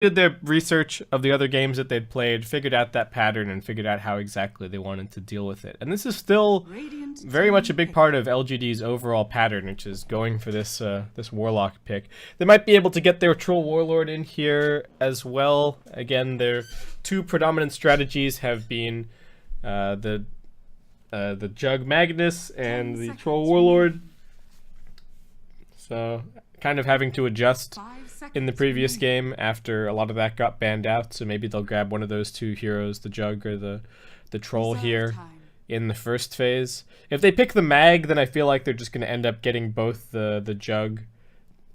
did their research of the other games that they'd played, figured out that pattern, and figured out how exactly they wanted to deal with it. And this is still very much a big part of LGD's overall pattern, which is going for this this Warlock pick. They might be able to get their Troll Warlord in here as well. Again, their two predominant strategies have been the Jug Magnus and the Troll Warlord. So kind of having to adjust in the previous game after a lot of that got banned out, so maybe they'll grab one of those two heroes, the Jug or the Troll here in the first phase. If they pick the Mag, then I feel like they're just going to end up getting both the Jug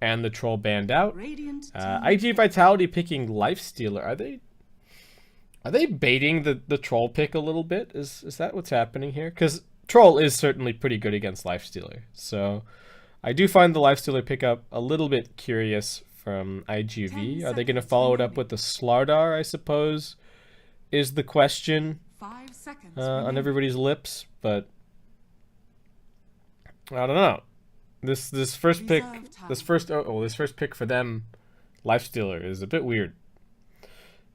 and the Troll banned out. IG Vitality picking Lifestealer. Are they baiting the Troll pick a little bit? Is that what's happening here? Because Troll is certainly pretty good against Lifestealer, so I do find the Lifestealer pickup a little bit curious from iG.V. Are they going to follow it up with the Slardar, I suppose, is the question on everybody's lips, but I don't know. This first pick for them, Lifestealer, is a bit weird.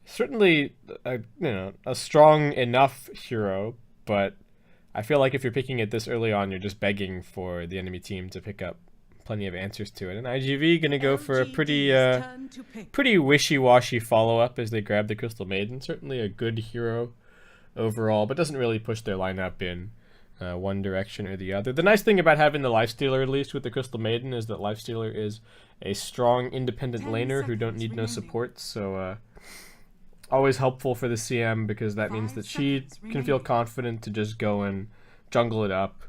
Certainly, a strong enough hero, but I feel like if you're picking it this early on, you're just begging for the enemy team to pick up plenty of answers to it. And iG.V gonna go for a pretty wishy-washy follow-up as they grab the Crystal Maiden. Certainly a good hero overall, but doesn't really push their lineup in one direction or the other. The nice thing about having the Lifestealer, at least with the Crystal Maiden, is that Lifestealer is a strong, independent laner who don't need no support, so always helpful for the CM, because that means that she can feel confident to just go and jungle it up,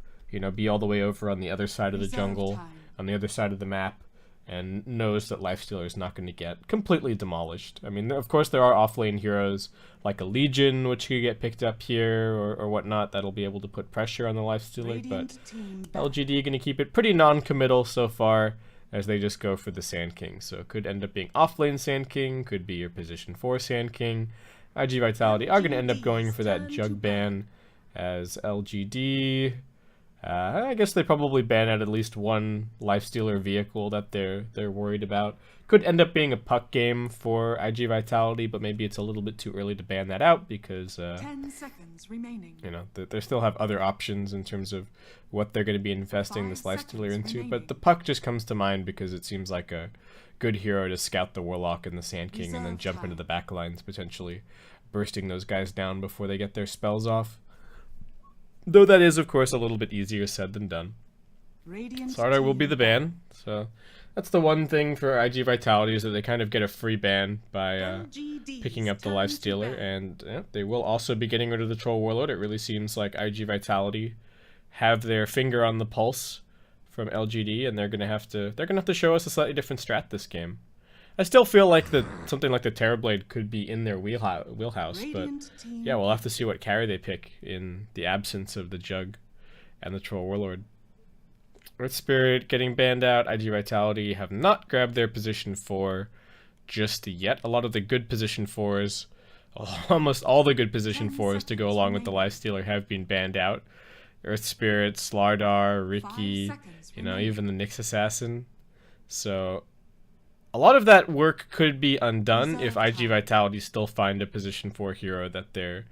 be all the way over on the other side of the jungle, on the other side of the map, and knows that Lifestealer is not going to get completely demolished. I mean, of course, there are off-lane heroes like a Legion, which could get picked up here or whatnot, that'll be able to put pressure on the Lifestealer, but LGD going to keep it pretty non-committal so far, as they just go for the Sand King. So it could end up being off-lane Sand King, could be your position 4 Sand King. IG Vitality are going to end up going for that Jug ban as LGD. I guess they probably ban out at least one Lifestealer vehicle that they're worried about. Could end up being a puck game for IG Vitality, but maybe it's a little bit too early to ban that out because 10 seconds remaining. They still have other options in terms of what they're going to be investing this Lifestealer into. But the puck just comes to mind because it seems like a good hero to scout the Warlock and the Sand King and then jump into the back lines, potentially bursting those guys down before they get their spells off. Though that is, of course, a little bit easier said than done. Slardar will be the ban, so that's the one thing for IG Vitality, is that they kind of get a free ban by picking up the Lifestealer, and they will also be getting rid of the Troll Warlord. It really seems like IG Vitality have their finger on the pulse from LGD, and they're gonna have to show us a slightly different strat this game. I still feel like something like the Terrorblade could be in their wheelhouse, but yeah, we'll have to see what carry they pick in the absence of the Jug and the Troll Warlord. Earth Spirit getting banned out. IG Vitality have not grabbed their position 4 just yet. A lot of the good position 4s, almost all the good position 4s to go along with the Lifestealer have been banned out. Earth Spirit, Slardar, Riki, even the Nyx Assassin. So a lot of that work could be undone if IG Vitality still find a position 4 hero that they're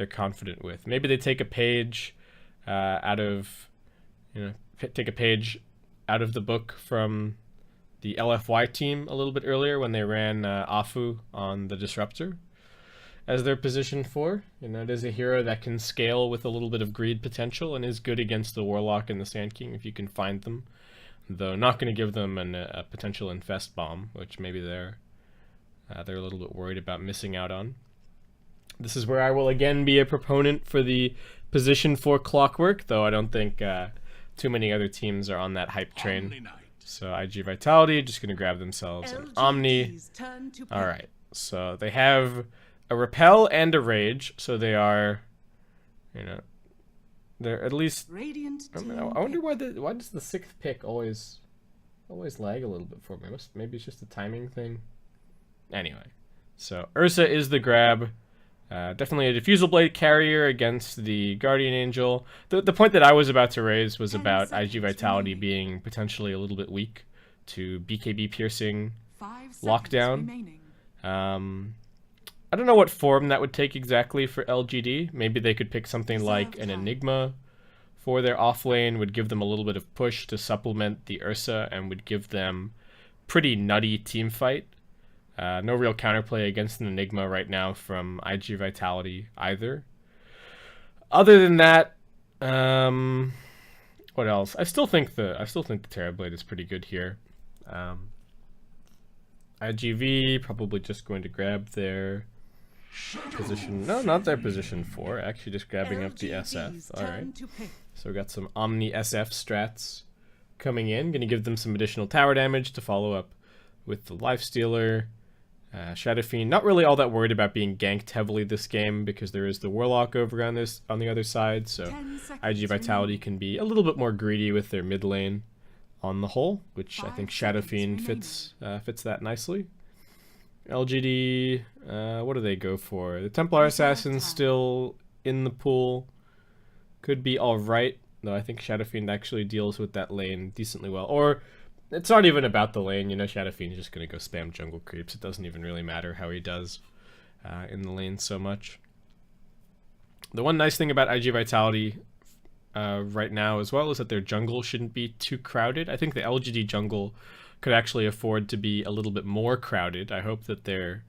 confident with. Maybe they take a page out of the book from the LFY team a little bit earlier when they ran Afu on the Disruptor as their position 4. It is a hero that can scale with a little bit of greed potential and is good against the Warlock and the Sand King if you can find them. Though not going to give them a potential infest bomb, which maybe they're a little bit worried about missing out on. This is where I will again be a proponent for the position 4 clockwork, though I don't think too many other teams are on that hype train. So IG Vitality just going to grab themselves an Omni. Alright, so they have a Repel and a Rage, so they are, they're at least. I wonder why does the 6th pick always lag a little bit for me? Maybe it's just a timing thing. Anyway, so Ursa is the grab. Definitely a Diffusal Blade carrier against the Guardian Angel. The point that I was about to raise was about IG Vitality being potentially a little bit weak to BKB piercing lockdown. I don't know what form that would take exactly for LGD. Maybe they could pick something like an Enigma for their offlane, would give them a little bit of push to supplement the Ursa, and would give them pretty nutty team fight. No real counterplay against an Enigma right now from IG Vitality either. Other than that, what else? I still think the Terrorblade is pretty good here. iG.V probably just going to grab their position. No, not their position 4. Actually, just grabbing up the SF. All right. So we got some Omni SF strats coming in. Going to give them some additional tower damage to follow up with the Lifestealer. Shadow Fiend, not really all that worried about being ganked heavily this game because there is the Warlock over on the other side, so IG Vitality can be a little bit more greedy with their mid lane on the whole, which I think Shadow Fiend fits that nicely. LGD, what do they go for? The Templar Assassin's still in the pool. Could be alright, though I think Shadow Fiend actually deals with that lane decently well. Or it's not even about the lane, you know, Shadow Fiend's just going to go spam jungle creeps. It doesn't even really matter how he does in the lane so much. The one nice thing about IG Vitality right now as well is that their jungle shouldn't be too crowded. I think the LGD jungle could actually afford to be a little bit more crowded. I hope that their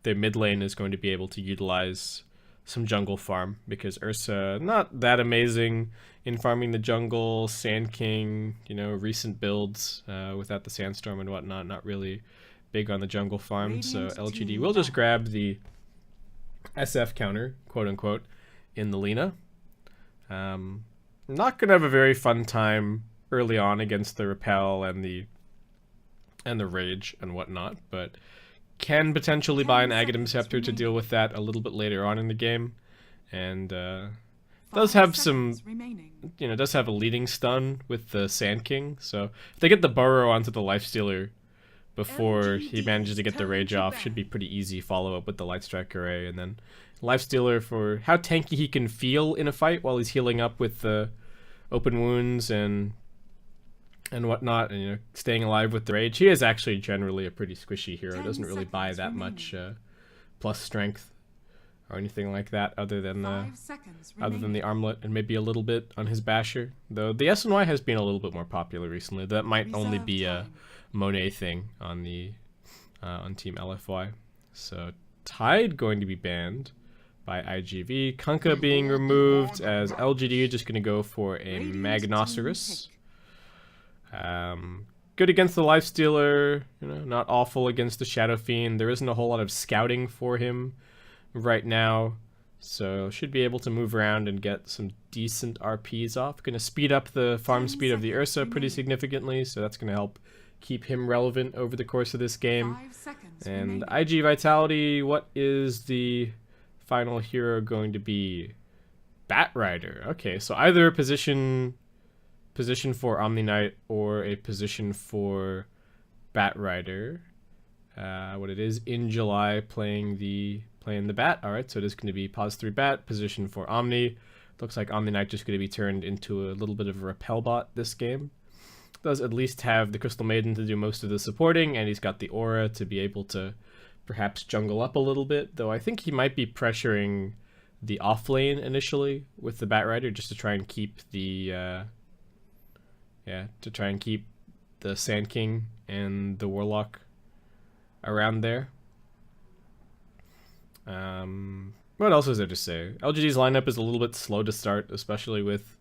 mid lane is going to be able to utilize some jungle farm, because Ursa, not that amazing in farming the jungle. Sand King, you know, recent builds without the Sandstorm and whatnot, not really big on the jungle farm. So LGD will just grab the SF counter, quote unquote, in the Lina. Not gonna have a very fun time early on against the Repel and the Rage and whatnot, but can potentially buy an Aghanim Scepter to deal with that a little bit later on in the game, and does have some, you know, does have a leading stun with the Sand King, so if they get the Burrow onto the Lifestealer before he manages to get the Rage off, should be pretty easy follow up with the Light Strike Array, and then Lifestealer for how tanky he can feel in a fight while he's healing up with the open wounds and whatnot, and, you know, staying alive with the Rage. He is actually generally a pretty squishy hero. Doesn't really buy that much plus strength or anything like that, other than the armlet and maybe a little bit on his basher. Though the SNY has been a little bit more popular recently. That might only be a Monet thing on the on Team LFY. So Tide going to be banned by iG.V. Kunkka being removed, as LGD just going to go for a Magnosaurus. Good against the Lifestealer, you know, not awful against the Shadow Fiend. There isn't a whole lot of scouting for him right now, so should be able to move around and get some decent RPs off. Going to speed up the farm speed of the Ursa pretty significantly, so that's going to help keep him relevant over the course of this game. And IG Vitality, what is the final hero going to be? Bat Rider. Okay, so either a position for Omni Knight or a position for Bat Rider. What it is in July, playing the Bat. All right, so it is going to be pos 3 Bat, position for Omni. Looks like Omni Knight just going to be turned into a little bit of a repel bot this game. Does at least have the Crystal Maiden to do most of the supporting, and he's got the aura to be able to perhaps jungle up a little bit, though I think he might be pressuring the off lane initially with the Bat Rider just to try and keep the the Sand King and the Warlock around there. What else is there to say? LGD's lineup is a little bit slow to start, especially with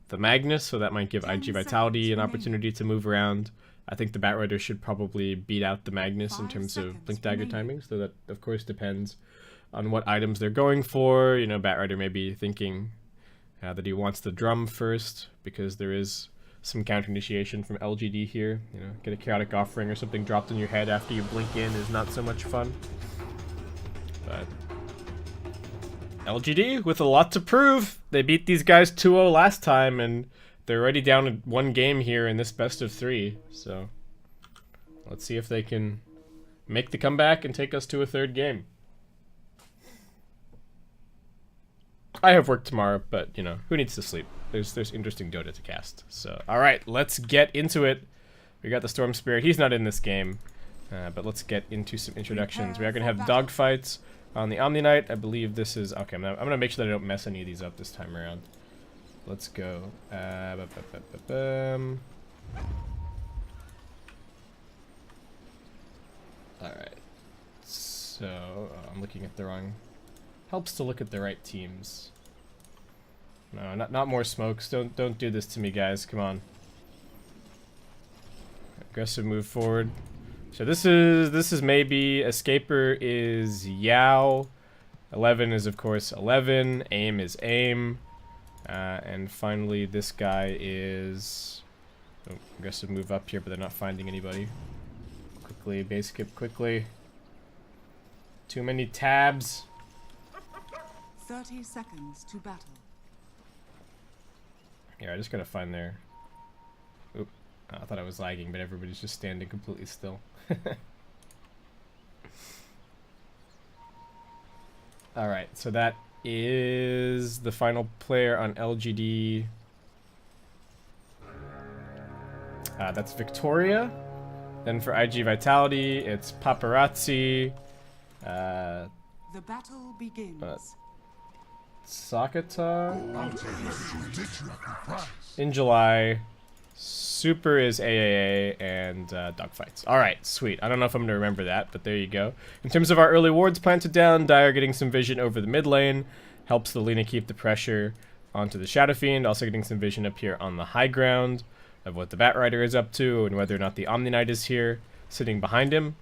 the Magnus, so that might give IG Vitality an opportunity to move around. I think the Bat Rider should probably beat out the Magnus in terms of Blink Dagger timing, so that of course depends on what items they're going for. You know, Bat Rider may be thinking that he wants the drum first, because there is some counter initiation from LGD here. You know, get a Chaotic Offering or something dropped on your head after you blink in is not so much fun. But LGD with a lot to prove. They beat these guys 2-0 last time, and they're already down one game here in this best of 3. So let's see if they can make the comeback and take us to a third game. I have work tomorrow, but, you know, who needs to sleep? There's interesting Dota to cast. So, all right, let's get into it. We got the Storm Spirit. He's not in this game. But let's get into some introductions. We are going to have dogfights on the Omni Knight. I believe this is... Okay, I'm gonna make sure that I don't mess any of these up this time around. Let's go. Alright. So, I'm looking at the wrong... Helps to look at the right teams. No, not more smokes. Don't do this to me, guys. Come on. Aggressive move forward. So this is maybe Escaper is Yao. 11 is of course 11. Aim is aim. And finally this guy is aggressive move up here, but they're not finding anybody. Quickly, base skip quickly. Too many tabs. 30 seconds to battle. Yeah, I just gotta find their... Oop. I thought I was lagging, but everybody's just standing completely still. Alright, so that is the final player on LGD. That's Victoria. Then for IG Vitality, it's Paparazzi. The battle begins. Sakata. In July. Super is AAA and dogfights. Alright, sweet. I don't know if I'm going to remember that, but there you go. In terms of our early wards planted down, Dire getting some vision over the mid lane. Helps the Lina keep the pressure onto the Shadow Fiend. Also getting some vision up here on the high ground of what the Batrider is up to and whether or not the Omni Knight is here sitting behind him,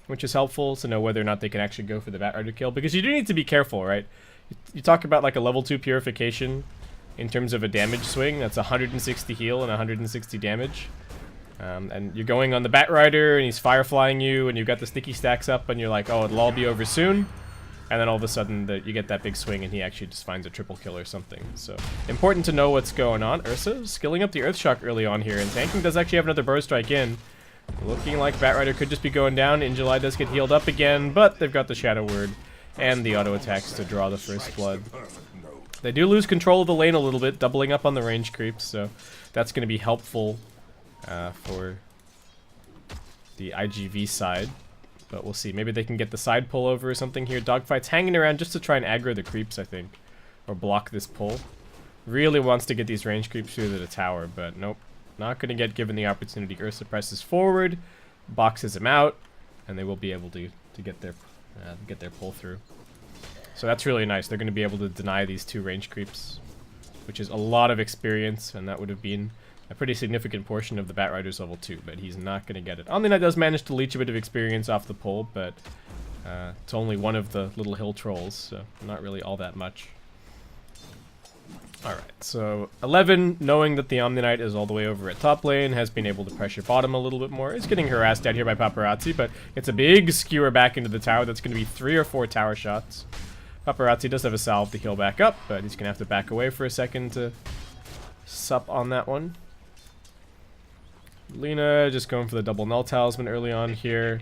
which is helpful to know whether or not they can actually go for the Batrider kill. Because you do need to be careful, right? You talk about like a level 2 purification. In terms of a damage swing, that's 160 heal and 160 damage. And you're going on the Batrider, and he's fireflying you, and you've got the sticky stacks up, and you're like, oh, it'll all be over soon. And then all of a sudden, you get that big swing, and he actually just finds a triple kill or something. So, important to know what's going on. Ursa skilling up the Earthshock early on here, and tanking does actually have another burst strike in. Looking like Batrider could just be going down. In July does get healed up again, but they've got the Shadow Word and the auto attacks to draw the first blood. They do lose control of the lane a little bit, doubling up on the range creeps, so that's going to be helpful for the iG.V side. But we'll see. Maybe they can get the side pull over or something here. Dogfight's hanging around just to try and aggro the creeps, I think. Or block this pull. Really wants to get these range creeps through to the tower, but nope. Not going to get given the opportunity. Ursa presses forward, boxes him out, and they will be able to get their pull through. So that's really nice. They're going to be able to deny these two range creeps, which is a lot of experience, and that would have been a pretty significant portion of the Batrider's level 2, but he's not going to get it. Omni Knight does manage to leech a bit of experience off the pull, but it's only one of the little hill trolls, so not really all that much. Alright, so 11, knowing that the Omni Knight is all the way over at top lane, has been able to pressure bottom a little bit more. Is getting harassed out here by Paparazzi, but it's a big skewer back into the tower. That's going to be 3 or 4 tower shots. Paparazzi does have a salve to heal back up, but he's going to have to back away for a second to sup on that one. Lina just going for the double null talisman early on here.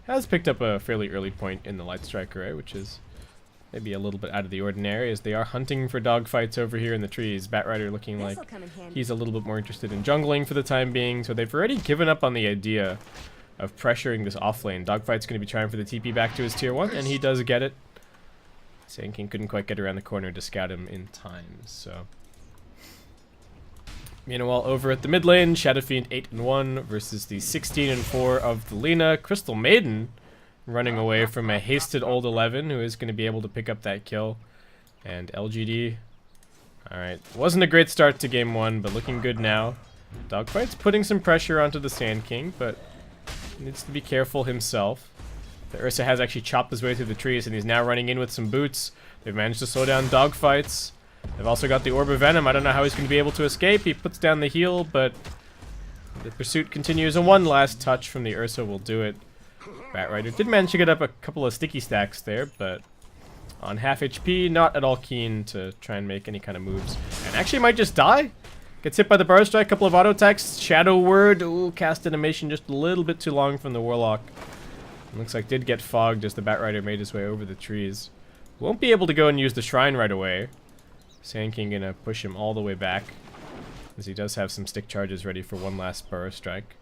Has picked up a fairly early point in the light strike array, which is maybe a little bit out of the ordinary, as they are hunting for dogfights over here in the trees. Batrider looking like he's a little bit more interested in jungling for the time being, so they've already given up on the idea of pressuring this off lane. Dogfight's going to be trying for the TP back to his tier 1, and he does get it. Sand King couldn't quite get around the corner to scout him in time, so... Meanwhile, over at the mid lane, Shadow Fiend 8-1 versus the 16-4 of the Lina. Crystal Maiden running away from a hasted old 11 who is going to be able to pick up that kill. And LGD, alright, wasn't a great start to game 1, but looking good now. Dogfight's putting some pressure onto the Sand King, but needs to be careful himself. The Ursa has actually chopped his way through the trees, and he's now running in with some boots. They've managed to slow down Dogfights. They've also got the Orb of Venom. I don't know how he's going to be able to escape. He puts down the heal, but the pursuit continues, and one last touch from the Ursa will do it. Batrider did manage to get up a couple of sticky stacks there, but on half HP, not at all keen to try and make any kind of moves. And actually might just die. Gets hit by the Burrow Strike, couple of auto attacks. Shadow Word, ooh, cast animation just a little bit too long from the Warlock. Looks like did get fogged as the Batrider made his way over the trees. Won't be able to go and use the Shrine right away. Sand King gonna push him all the way back, as he does have some stick charges ready for one last Burrow Strike.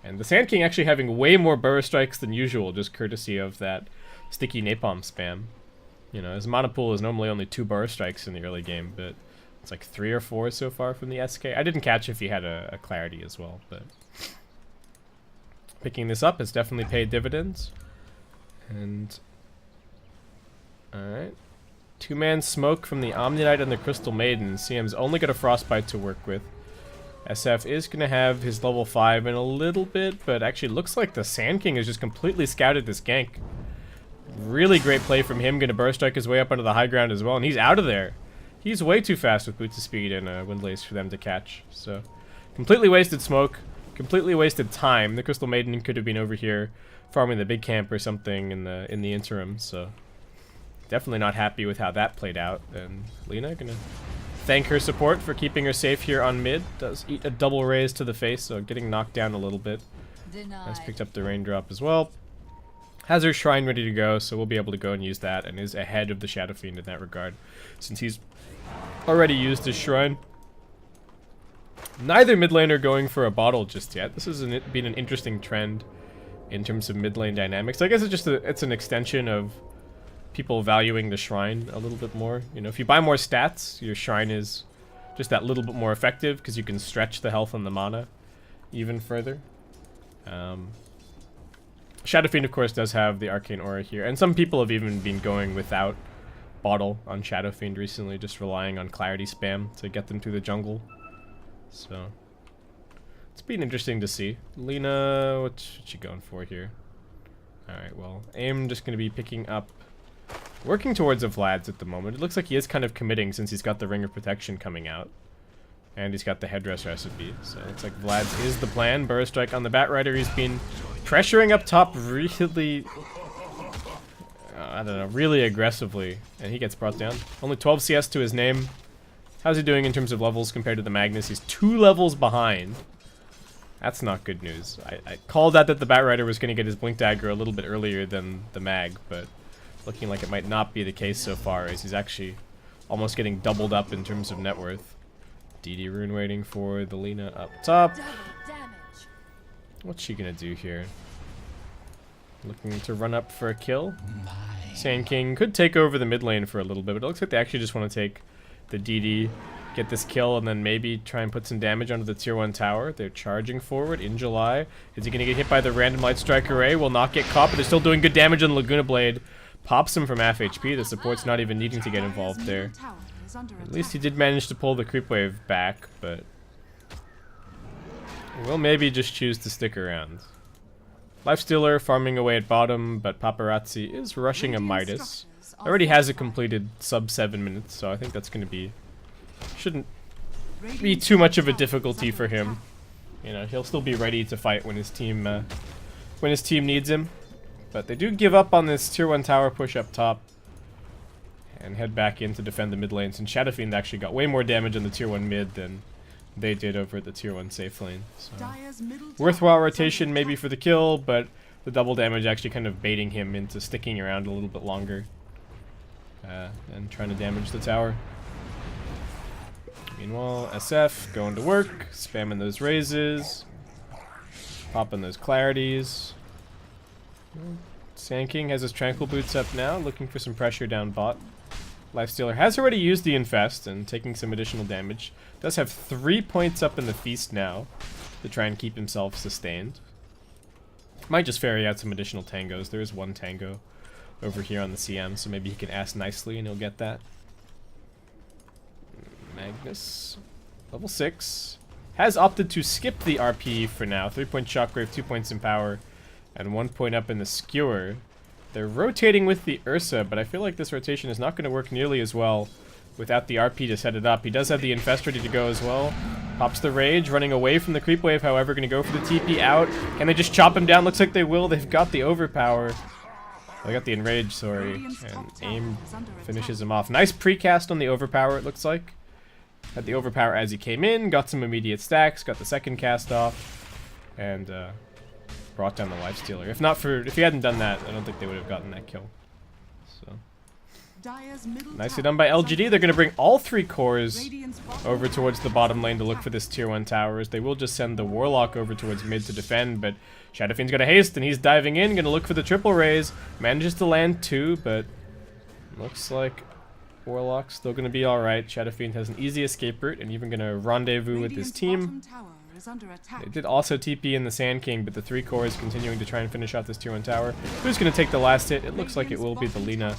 And the Sand King actually having way more burrow strikes than usual, just courtesy of that sticky napalm spam. You know, his mana pool is normally only 2 burrow strikes in the early game, but it's like 3 or 4 so far from the SK. I didn't catch if he had a clarity as well, but picking this up has definitely paid dividends. And alright. 2-man smoke from the Omni-Knight and the Crystal Maiden. CM's only got a Frostbite to work with. SF is going to have his level 5 in a little bit, but actually looks like the Sand King has just completely scouted this gank. Really great play from him, going to burst strike his way up onto the high ground as well, and he's out of there. He's way too fast with boots of speed and Windlace for them to catch. So, completely wasted smoke, completely wasted time. The Crystal Maiden could have been over here farming the big camp or something in the interim, so definitely not happy with how that played out. And Lina going to thank her support for keeping her safe here on mid. Does eat a double raise to the face, so getting knocked down a little bit. Has picked up the raindrop as well. Has her shrine ready to go, so we'll be able to go and use that, and is ahead of the Shadow Fiend in that regard, since he's already used his shrine. Neither mid laner going for a bottle just yet. This has been an interesting trend in terms of mid lane dynamics. I guess it's just it's an extension of people valuing the shrine a little bit more. You know, if you buy more stats, your shrine is just that little bit more effective because you can stretch the health and the mana even further. Shadow Fiend, of course, does have the Arcane Aura here, and some people have even been going without bottle on Shadow Fiend recently, just relying on clarity spam to get them through the jungle. So it's been interesting to see. Lina, what's she going for here? Alright, well, AIM just going to be picking up, working towards a Vlad's at the moment. It looks like he is kind of committing since he's got the Ring of Protection coming out. And he's got the Headdress recipe. So it's like Vlad's is the plan. Burrow Strike on the Batrider. He's been pressuring up top really, I don't know, really aggressively. And he gets brought down. Only 12 CS to his name. How's he doing in terms of levels compared to the Magnus? He's 2 levels behind. That's not good news. I called out that the Batrider was going to get his Blink Dagger a little bit earlier than the Mag, but looking like it might not be the case so far, as he's actually almost getting doubled up in terms of net worth. DD Rune waiting for the Lina up top. What's she gonna do here? Looking to run up for a kill. Sand King could take over the mid lane for a little bit, but it looks like they actually just want to take the DD, get this kill, and then maybe try and put some damage onto the tier 1 tower. They're charging forward in July. Is he gonna get hit by the random light strike array? Will not get caught, but they're still doing good damage on the Laguna Blade. Pops him from half HP. The support's not even needing to get involved there. At least he did manage to pull the creep wave back, but we'll maybe just choose to stick around. Lifestealer farming away at bottom, but Paparazzi is rushing a Midas. Already has a completed sub 7 minutes, so I think that's going to be... shouldn't be too much of a difficulty for him. You know, he'll still be ready to fight when his team needs him. But they do give up on this tier 1 tower push up top and head back in to defend the mid lanes. And Shadow Fiend actually got way more damage on the tier 1 mid than they did over at the tier 1 safe lane. So worthwhile rotation maybe for the kill, but the double damage actually kind of baiting him into sticking around a little bit longer and trying to damage the tower. Meanwhile, SF going to work, spamming those raises, popping those clarities. Sand King has his Tranquil Boots up now, looking for some pressure down bot. Lifestealer has already used the Infest and taking some additional damage. Does have 3 points up in the Feast now to try and keep himself sustained. Might just ferry out some additional tangos. There is 1 tango over here on the CM, so maybe he can ask nicely and he'll get that. Magnus, level 6, has opted to skip the RP for now. 3-point Shockwave, 2 points in power, and 1 point up in the Skewer. They're rotating with the Ursa, but I feel like this rotation is not going to work nearly as well without the RP to set it up. He does have the Infest ready to go as well. Pops the Rage, running away from the Creep Wave, however, going to go for the TP out. Can they just chop him down? Looks like they will. They've got the Overpower. They got the Enrage, sorry. And AIM finishes him off. Nice precast on the Overpower, it looks like. Had the Overpower as he came in, got some immediate stacks, got the second cast off, and brought down the Lifestealer. If he hadn't done that, I don't think they would have gotten that kill. So Dire's middle Nicely tower done by is LGD. under They're going to bring attack. all 3 cores Radiant's bottom over tower towards the is bottom under lane to look attack. for this tier 1 towers. They will just send the Warlock over towards mid to defend, but Shadowfiend's got a haste, and he's diving in, going to look for the triple raise. Manages to land 2, but looks like Warlock's still going to be alright. Shadowfiend has an easy escape route, and even going to rendezvous with his Radiant's team. bottom tower is under attack. They did also TP in the Sand King, but the 3 cores continuing to try and finish off this tier 1 tower. Who's going to take the last hit? It looks like it will be the Lina,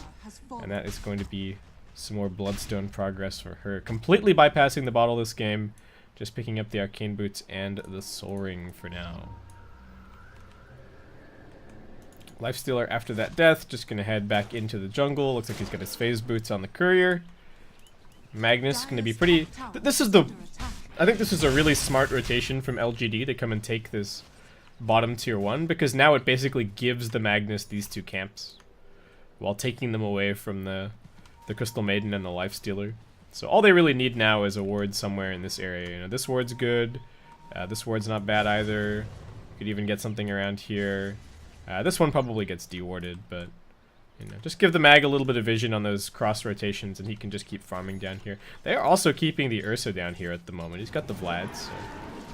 and that is going to be some more Bloodstone progress for her. Completely bypassing the bottle this game, just picking up the Arcane Boots and the Soul Ring for now. Lifestealer after that death, just going to head back into the jungle. Looks like he's got his phase boots on the courier. Magnus going to be pretty... This is the... I think this is a really smart rotation from LGD to come and take this bottom tier 1, because now it basically gives the Magnus these 2 camps, while taking them away from the Crystal Maiden and the Lifestealer. So all they really need now is a ward somewhere in this area. You know, this ward's good. This ward's not bad either. Could even get something around here. This one probably gets dewarded, but you know, just give the mag a little bit of vision on those cross rotations, and he can just keep farming down here. They are also keeping the Ursa down here at the moment. He's got the Vlad, so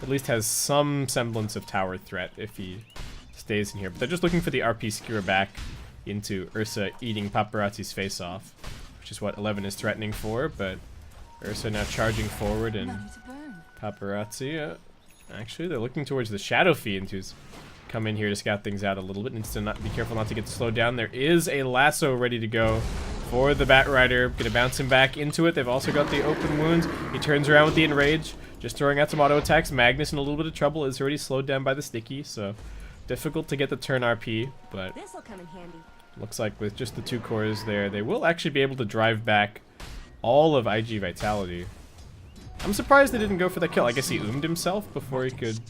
at least has some semblance of tower threat if he stays in here. But they're just looking for the RP skewer back into Ursa eating Paparazzi's face off, which is what 11 is threatening for. But Ursa now charging forward, and Paparazzi, actually they're looking towards the Shadow Fiend, who's come in here to scout things out a little bit. Needs to not be careful not to get slowed down. There is a lasso ready to go for the Bat Rider. Gonna bounce him back into it. They've also got the open wounds. He turns around with the Enrage, just throwing out some auto attacks. Magnus in a little bit of trouble, is already slowed down by the Sticky, so difficult to get the turn RP, but This'll come in handy. looks like with just the 2 cores there, they will actually be able to drive back all of IG Vitality. I'm surprised they didn't go for that kill. I guess he oomed himself before he could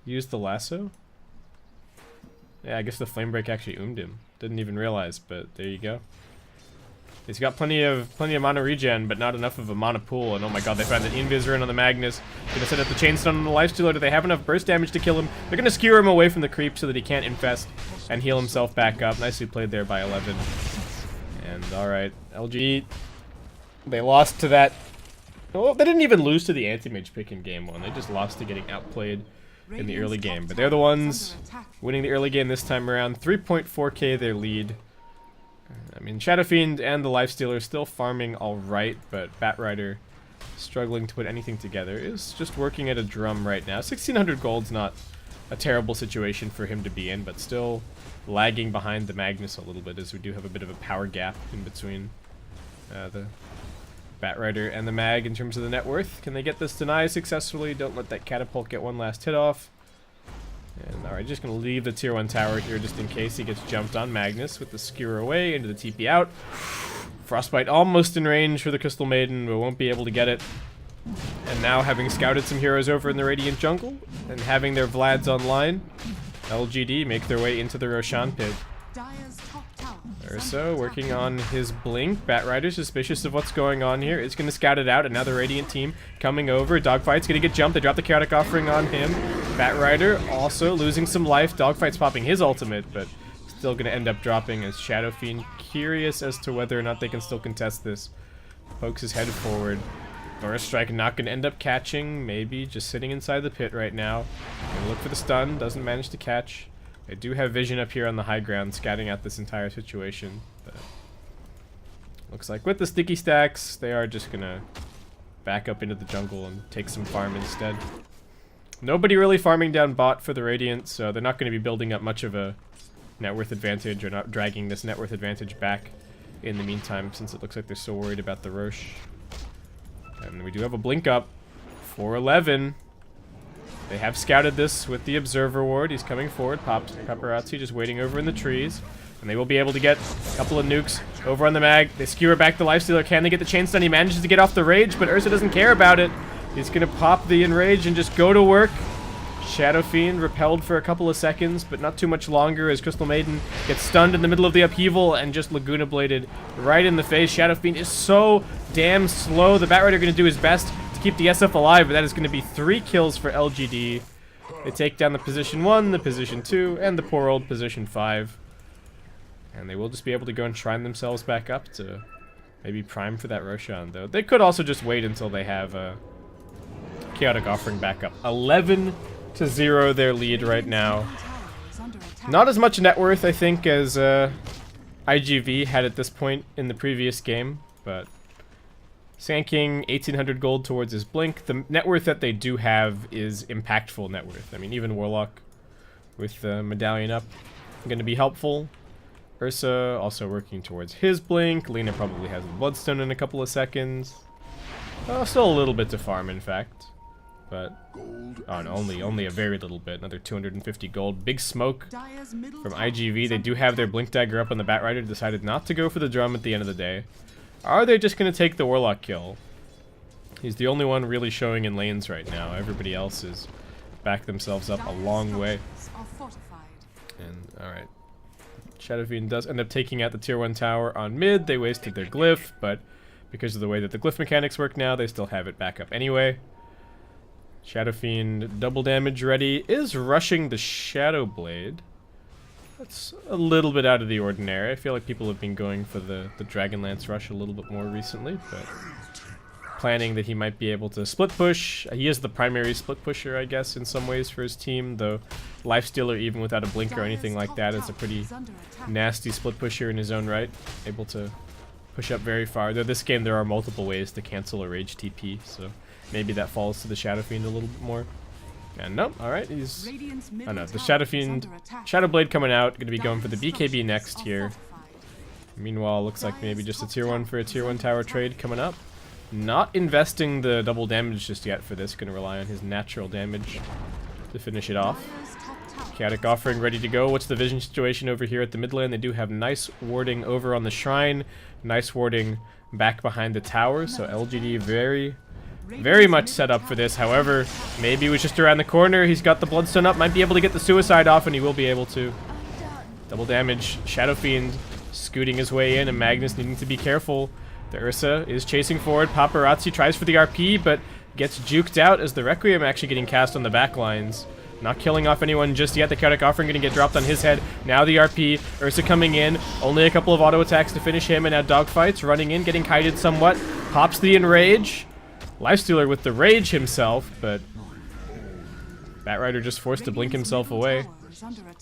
use the lasso. Yeah, I guess the Flame Break actually oomed him. Didn't even realize, but there you go. He's got plenty of mana regen, but not enough of a mana pool. And oh my god, they found an Invis on the Magnus. Gonna set up the Chainstone on the Lifestealer. Do they have enough burst damage to kill him? They're gonna skewer him away from the creep so that he can't infest and heal himself back up. Nicely played there by 11. And alright, LG, they lost to that. Well, they didn't even lose to the Anti-Mage pick in game 1. They just lost to getting outplayed in the early game. But they're the ones winning the early game this time around. 3.4k their lead. I mean, Shadowfiend and the Lifestealer still farming alright, but Batrider struggling to put anything together. Is just working at a drum right now. 1600 gold's not a terrible situation for him to be in, but still lagging behind the Magnus a little bit, as we do have a bit of a power gap in between the Batrider and the Mag in terms of the net worth. Can they get this deny successfully? Don't let that catapult get one last hit off. And alright, just going to leave the tier 1 tower here just in case he gets jumped on. Magnus with the skewer away into the TP out. Frostbite almost in range for the Crystal Maiden, but won't be able to get it. And now, having scouted some heroes over in the Radiant Jungle and having their Vlads online, LGD make their way into the Roshan pit. Dire's top tower is Ursa under working attack. on his blink. Batrider suspicious of what's going on here. It's going to scout it out, and now the Radiant team coming over. Dogfight's going to get jumped. They drop the Chaotic Offering on him. Batrider also losing some life. Dogfight's popping his ultimate, but still going to end up dropping as Shadowfiend, curious as to whether or not they can still contest this. Pokes his head forward. Burst Strike not going to end up catching. Maybe just sitting inside the pit right now. Gonna look for the stun. Doesn't manage to catch. They do have vision up here on the high ground, scouting out this entire situation. But looks like with the sticky stacks, they are just gonna back up into the jungle and take some farm instead. Nobody really farming down bot for the Radiant, so they're not going to be building up much of a net worth advantage, or not dragging this net worth advantage back in the meantime, since it looks like they're so worried about the Roche. And we do have a blink up for 11. They have scouted this with the Observer Ward. He's coming forward. Pops Paparazzi just waiting over in the trees. And they will be able to get a couple of nukes over on the Mag. They skewer back the Lifestealer. Can they get the chain stun? He manages to get off the Rage, but Ursa doesn't care about it. He's going to pop the Enrage and just go to work. Shadowfiend repelled for a couple of seconds, but not too much longer, as Crystal Maiden gets stunned in the middle of the upheaval and just Laguna Bladed right in the face. Shadowfiend is so damn slow. The Batrider going to do his best to keep the SF alive, but that is going to be 3 kills for LGD. They take down the position 1, the position 2, and the poor old position 5. And they will just be able to go and shrine themselves back up to maybe prime for that Roshan, though. They could also just wait until they have a Chaotic Offering back up. 11-0 their lead right now. Not as much net worth, I think, as iG.V had at this point in the previous game, but Sand 1800 gold towards his blink. The net worth that they do have is impactful net worth. I mean, even Warlock with the medallion up going to be helpful. Ursa also working towards his blink. Lena probably has the Bloodstone in a couple of seconds. Still a little bit to farm, in fact. But, oh no, only a very little bit. Another 250 gold. Big smoke from iG.V. They do have their blink dagger up on the Batrider. Decided not to go for the drum at the end of the day. Are they just going to take the Warlock kill? He's the only one really showing in lanes right now. Everybody else is backed themselves up a long way. And, alright. Shadow Fiend does end up taking out the tier 1 tower on mid. They wasted their glyph, but because of the way that the glyph mechanics work now, they still have it back up anyway. Shadow Fiend double damage ready. Is rushing the Shadow Blade. That's a little bit out of the ordinary. I feel like people have been going for the Dragonlance rush a little bit more recently, but planning that he might be able to split push. He is the primary split pusher, I guess, in some ways for his team, though Lifestealer, even without a blink or anything like that, is a pretty nasty split pusher in his own right. Able to push up very far. Though this game there are multiple ways to cancel a rage TP, so maybe that falls to the Shadow Fiend a little bit more. And nope, alright, he's... Oh no, the Shadow Fiend, Shadow Blade coming out, going to be going for the BKB next here. Meanwhile, looks like maybe just a tier 1 for a tier 1 tower trade coming up. Not investing the double damage just yet for this, going to rely on his natural damage to finish it off. Chaotic Offering ready to go. What's the vision situation over here at the mid lane? They do have nice warding over on the shrine, nice warding back behind the tower, so LGD very much set up for this. However, maybe he was just around the corner. He's got the Bloodstone up, might be able to get the Suicide off, and he will be able to. Double damage. Shadow Fiend scooting his way in, and Magnus needing to be careful. The Ursa is chasing forward. Paparazzi tries for the RP, but gets juked out as the Requiem actually getting cast on the back lines. Not killing off anyone just yet. The Chaotic Offering going to get dropped on his head. Now the RP. Ursa coming in. Only a couple of auto attacks to finish him, and now dogfights. Running in, getting kited somewhat. Pops the Enrage. Lifestealer with the Rage himself, but Batrider just forced to blink himself away.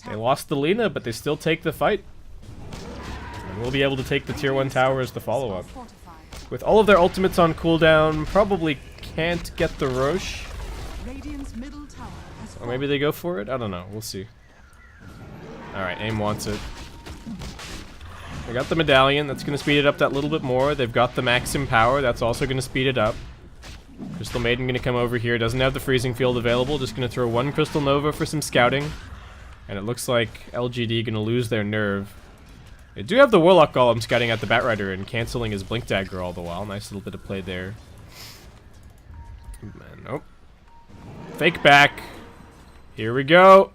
They lost the Lena, but they still take the fight. And we'll be able to take the tier 1 tower as the follow-up. With all of their ultimates on cooldown, probably can't get the Roche. Or maybe they go for it? I don't know. We'll see. Alright, AIM wants it. They got the Medallion. That's going to speed it up that little bit more. They've got the Maxim Power. That's also going to speed it up. Crystal Maiden going to come over here. Doesn't have the Freezing Field available. Just going to throw one Crystal Nova for some scouting. And it looks like LGD going to lose their nerve. They do have the Warlock Golem scouting at the Batrider and canceling his Blink Dagger all the while. Nice little bit of play there. Nope. Fake back. Here we go.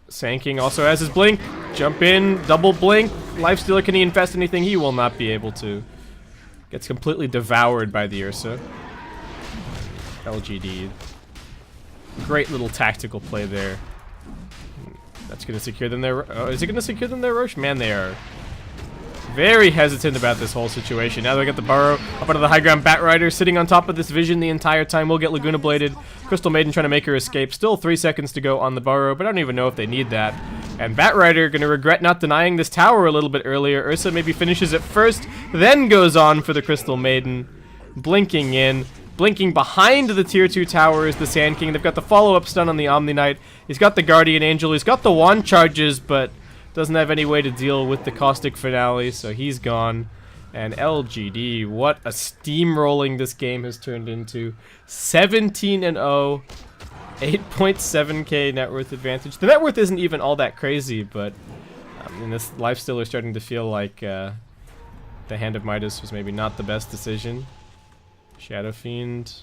Sand also has his Blink. Jump in. Double Blink. Lifestealer, can he infest anything? He will not be able to. Gets completely devoured by the Ursa. LGD. Great little tactical play there. That's going to secure them there. Oh, is it going to secure them there, Roche? Man, they are very hesitant about this whole situation. Now they got the Burrow up onto the high ground. Batrider sitting on top of this Vision the entire time. We'll get Laguna Bladed. Crystal Maiden trying to make her escape. Still 3 seconds to go on the Burrow, but I don't even know if they need that. And Batrider going to regret not denying this tower a little bit earlier. Ursa maybe finishes it first, then goes on for the Crystal Maiden. Blinking in. Blinking behind the tier 2 tower is the Sand King. They've got the follow-up stun on the Omni Knight. He's got the Guardian Angel. He's got the wand charges, but doesn't have any way to deal with the Caustic Finale, so he's gone. And LGD, what a steamrolling this game has turned into. 17-0, 8.7k net worth advantage. The net worth isn't even all that crazy, but this Lifestealer is starting to feel like the Hand of Midas was maybe not the best decision. Shadow Fiend,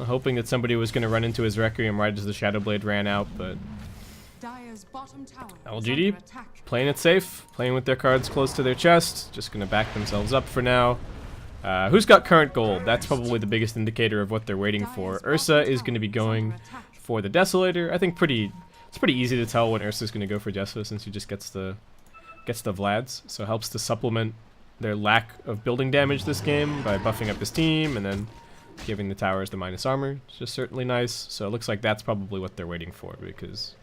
hoping that somebody was going to run into his Requiem right as the Shadow Blade ran out, but LGD playing it safe, playing with their cards close to their chest, just going to back themselves up for now. Who's got current gold? That's probably the biggest indicator of what they're waiting for. Ursa is going to be going for the Desolator. I think it's pretty easy to tell when Ursa's going to go for Deso since he just gets the gets the Vlads, so helps to supplement their lack of building damage this game by buffing up his team and then giving the towers the minus armor. It's just certainly nice. So it looks like that's probably what they're waiting for, because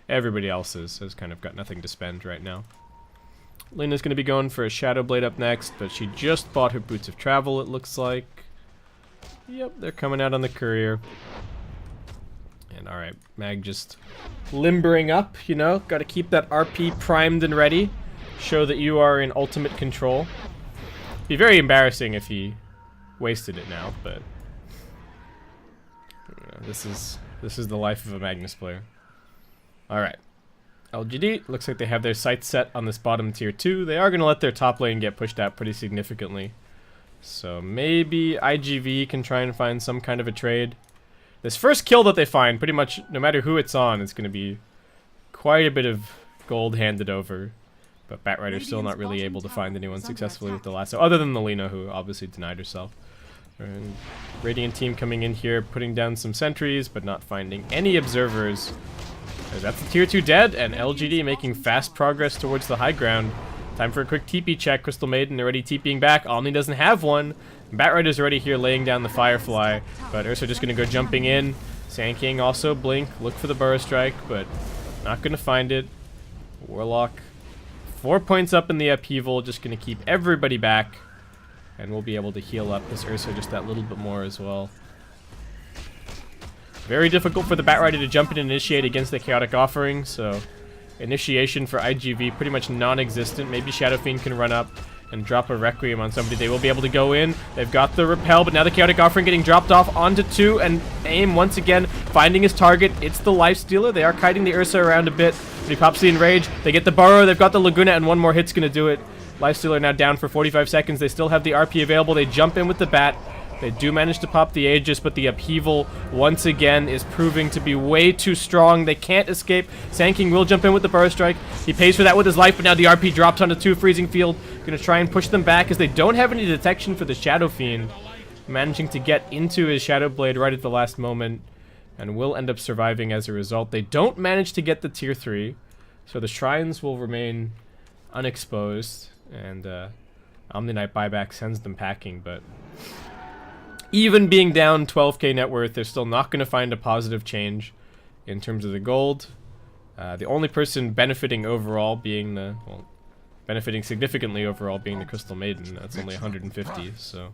everybody else has kind of got nothing to spend right now. Lena's going to be going for a Shadow Blade up next, but she just bought her Boots of Travel, it looks like. Yep, they're coming out on the courier. And alright, Mag just limbering up, you know, gotta keep that RP primed and ready. Show that you are in ultimate control. Be very embarrassing if he wasted it now, but you know, this is the life of a Magnus player. Alright. LGD, looks like they have their sights set on this bottom tier 2. They are gonna let their top lane get pushed out pretty significantly. So maybe iG.V can try and find some kind of a trade. This first kill that they find, pretty much no matter who it's on, it's going to be quite a bit of gold handed over. But Batrider's still not really able to find anyone successfully with the lasso, other than the Lina, who obviously denied herself. And Radiant team coming in here, putting down some sentries, but not finding any observers. That's the tier 2 dead, and LGD making fast progress towards the high ground. Time for a quick TP check. Crystal Maiden already TPing back. Omni doesn't have one. Batrider's already here laying down the Firefly, but Ursa just going to go jumping in. Sand King also blink, look for the Burrow Strike, but not going to find it. Warlock, 4 points up in the upheaval, just going to keep everybody back, and we'll be able to heal up this Ursa just that little bit more as well. Very difficult for the Batrider to jump in and initiate against the Chaotic Offering, so initiation for iG.V pretty much non-existent. Maybe Shadow Fiend can run up and drop a Requiem on somebody. They will be able to go in. They've got the Repel, but now the Chaotic Offering getting dropped off onto 2, and AIM once again finding his target. It's the Lifestealer. They are kiting the Ursa around a bit, but he pops the Enrage. They get the Burrow. They've got the Laguna, and one more hit's going to do it. Lifestealer now down for 45 seconds. They still have the RP available. They jump in with the Bat. They do manage to pop the Aegis, but the upheaval once again is proving to be way too strong. They can't escape. Sand King will jump in with the Burrow Strike. He pays for that with his life, but now the RP drops onto 2 Freezing Field. Gonna try and push them back as they don't have any detection for the Shadow Fiend. Managing to get into his Shadow Blade right at the last moment, and will end up surviving as a result. They don't manage to get the tier 3, so the Shrines will remain unexposed, and Omni Knight buyback sends them packing, but even being down 12k net worth, they're still not going to find a positive change in terms of the gold. The only person benefiting overall being the, well, benefiting significantly overall being the Crystal Maiden. That's only 150, so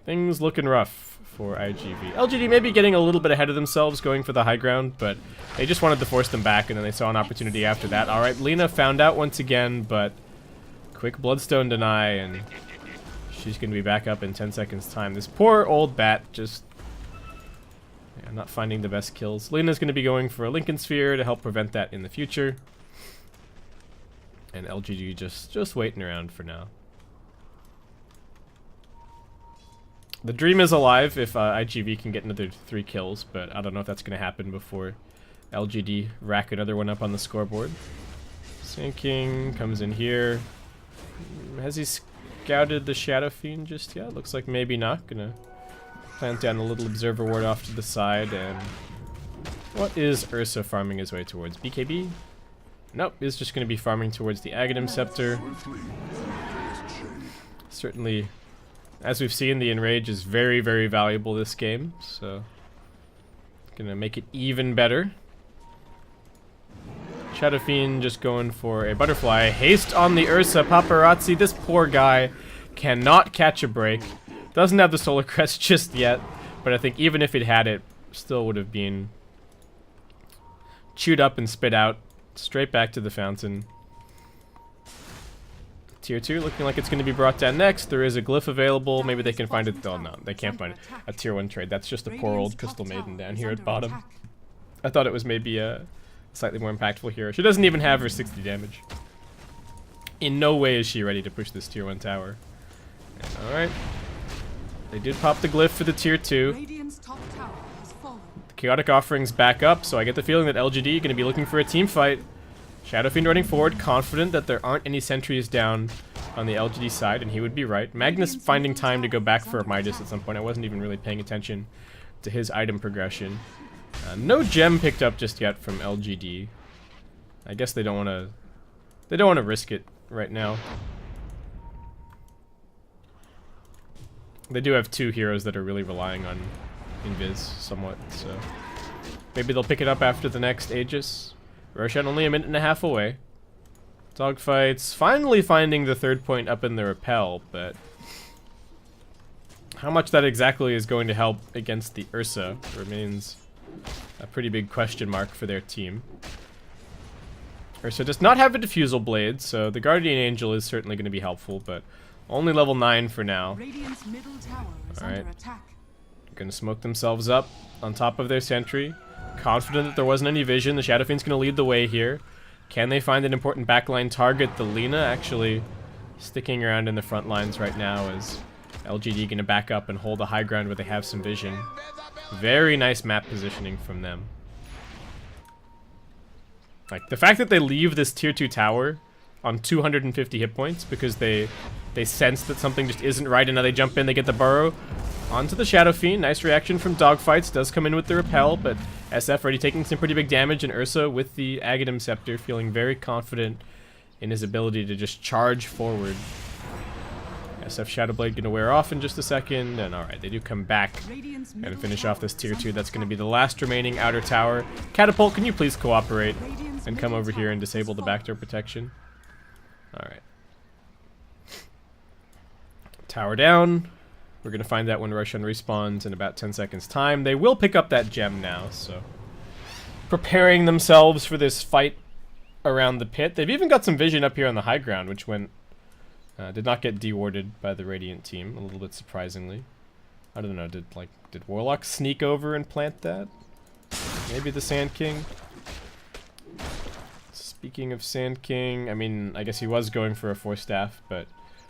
things looking rough for iG.V. LGD maybe getting a little bit ahead of themselves going for the high ground, but they just wanted to force them back, and then they saw an opportunity after that. Alright, Lina found out once again, but quick Bloodstone deny, and she's going to be back up in 10 seconds time. This poor old Bat just not finding the best kills. Lena's going to be going for a Lincoln Sphere to help prevent that in the future. And LGD just waiting around for now. The dream is alive if iG.V can get another 3 kills, but I don't know if that's going to happen before LGD rack another one up on the scoreboard. Sand King comes in here. Has he scouted the Shadow Fiend just yet? Looks like maybe not. Gonna plant down a little Observer Ward off to the side, and what is Ursa farming his way towards? BKB? Nope, is just gonna be farming towards the Aghanim Scepter. Certainly, as we've seen, the Enrage is very, very valuable this game, so gonna make it even better. Shadow Fiend just going for a Butterfly. Haste on the Ursa. Paparazzi, this poor guy cannot catch a break. Doesn't have the Solar Crest just yet, but I think even if it had it, still would have been chewed up and spit out. Straight back to the fountain. Tier 2 looking like it's going to be brought down next. There is a glyph available. Maybe they can find it. Oh no, they can't find it. A tier 1 trade. That's just a poor old Crystal Maiden down here at bottom. I thought it was maybe a slightly more impactful hero. She doesn't even have her 60 damage. In no way is she ready to push this tier 1 tower. Alright. They did pop the glyph for the tier 2. The Chaotic Offering's back up, so I get the feeling that LGD going to be looking for a team fight. Shadow Fiend running forward, confident that there aren't any sentries down on the LGD side, and he would be right. Magnus finding time to go back for a Midas at some point. I wasn't even really paying attention to his item progression. No gem picked up just yet from LGD. I guess they don't want to They don't want to risk it right now. They do have 2 heroes that are really relying on Invis somewhat, so maybe they'll pick it up after the next Aegis. Roshan only a minute and a half away. Dogfights finally finding the 3rd point up in the rappel, but how much that exactly is going to help against the Ursa remains a pretty big question mark for their team. Ursa does not have a Diffusal Blade, so the Guardian Angel is certainly going to be helpful, but only level 9 for now. Radiant's middle tower is All right. under attack. Gonna smoke themselves up on top of their sentry. Confident that there wasn't any vision. The Shadow Fiend's gonna lead the way here. Can they find an important backline target? The Lina actually sticking around in the front lines right now as LGD gonna back up and hold the high ground where they have some vision. Very nice map positioning from them. Like, the fact that they leave this tier 2 tower on 250 hit points because they sense that something just isn't right, and now they jump in, they get the burrow onto the Shadow Fiend. Nice reaction from Dogfights. Does come in with the repel, but SF already taking some pretty big damage, and Ursa with the Aghanim Scepter feeling very confident in his ability to just charge forward. SF Shadowblade gonna wear off in just a second, and alright, they do come back and finish off this tier 2. That's gonna be the last remaining outer tower. Catapult, can you please cooperate and come over here and disable the backdoor protection? Alright. Tower down. We're going to find out when Roshan respawns in about 10 seconds time. They will pick up that gem now, so preparing themselves for this fight around the pit. They've even got some vision up here on the high ground, which did not get dewarded by the Radiant team, a little bit surprisingly. I don't know, did Warlock sneak over and plant that? Maybe the Sand King? Speaking of Sand King, I mean, I guess he was going for a 4-staff, but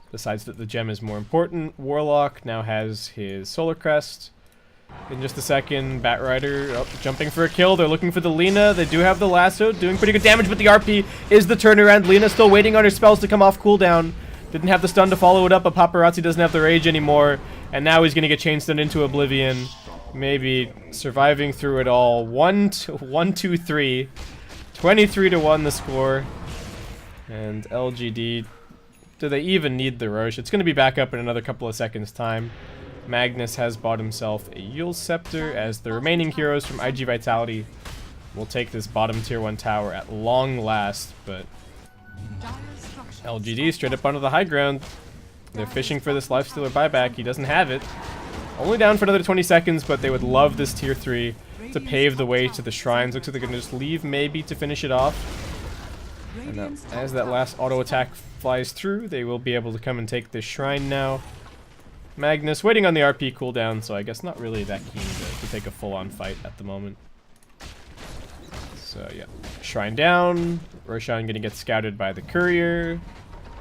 decides that the gem is more important. Warlock now has his Solar Crest. In just a second, Batrider jumping for a kill. They're looking for the Lina. They do have the lasso, doing pretty good damage, but the RP is the turnaround. Lina still waiting on her spells to come off cooldown. Didn't have the stun to follow it up, but Paparazzi doesn't have the rage anymore. And now he's going to get chain stunned into oblivion. Maybe surviving through it all. 1-2-3. 23-1 the score. And LGD... do they even need the Roche? It's going to be back up in another couple of seconds' time. Magnus has bought himself a Yule Scepter as the remaining heroes from IG Vitality will take this bottom tier 1 tower at long last, but LGD straight up onto the high ground. They're fishing for this Lifestealer buyback. He doesn't have it. Only down for another 20 seconds, but they would love this tier 3 to pave the way to the shrines. Looks like they're going to just leave maybe to finish it off. And as that last auto attack flies through, they will be able to come and take this shrine now. Magnus waiting on the RP cooldown, so I guess not really that keen to take a full-on fight at the moment. So yeah, shrine down. Roshan gonna get scouted by the courier,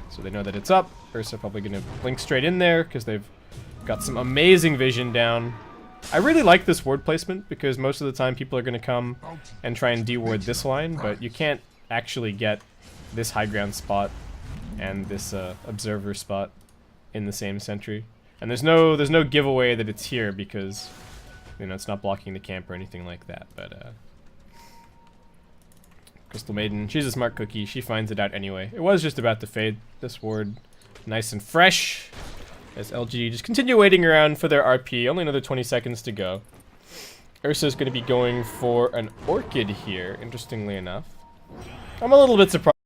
so they know that it's up. Ursa probably gonna blink straight in there because they've got some amazing vision down. I really like this ward placement because most of the time people are gonna come and try and deward this line, but you can't actually get this high ground spot and this observer spot in the same sentry. And there's no giveaway that it's here because, you know, it's not blocking the camp or anything like that. But Crystal Maiden, she's a smart cookie. She finds it out anyway. It was just about to fade. This ward nice and fresh as LGD just continue waiting around for their RP. Only another 20 seconds to go. Ursa's going to be going for an Orchid here, interestingly enough. I'm a little bit surprised.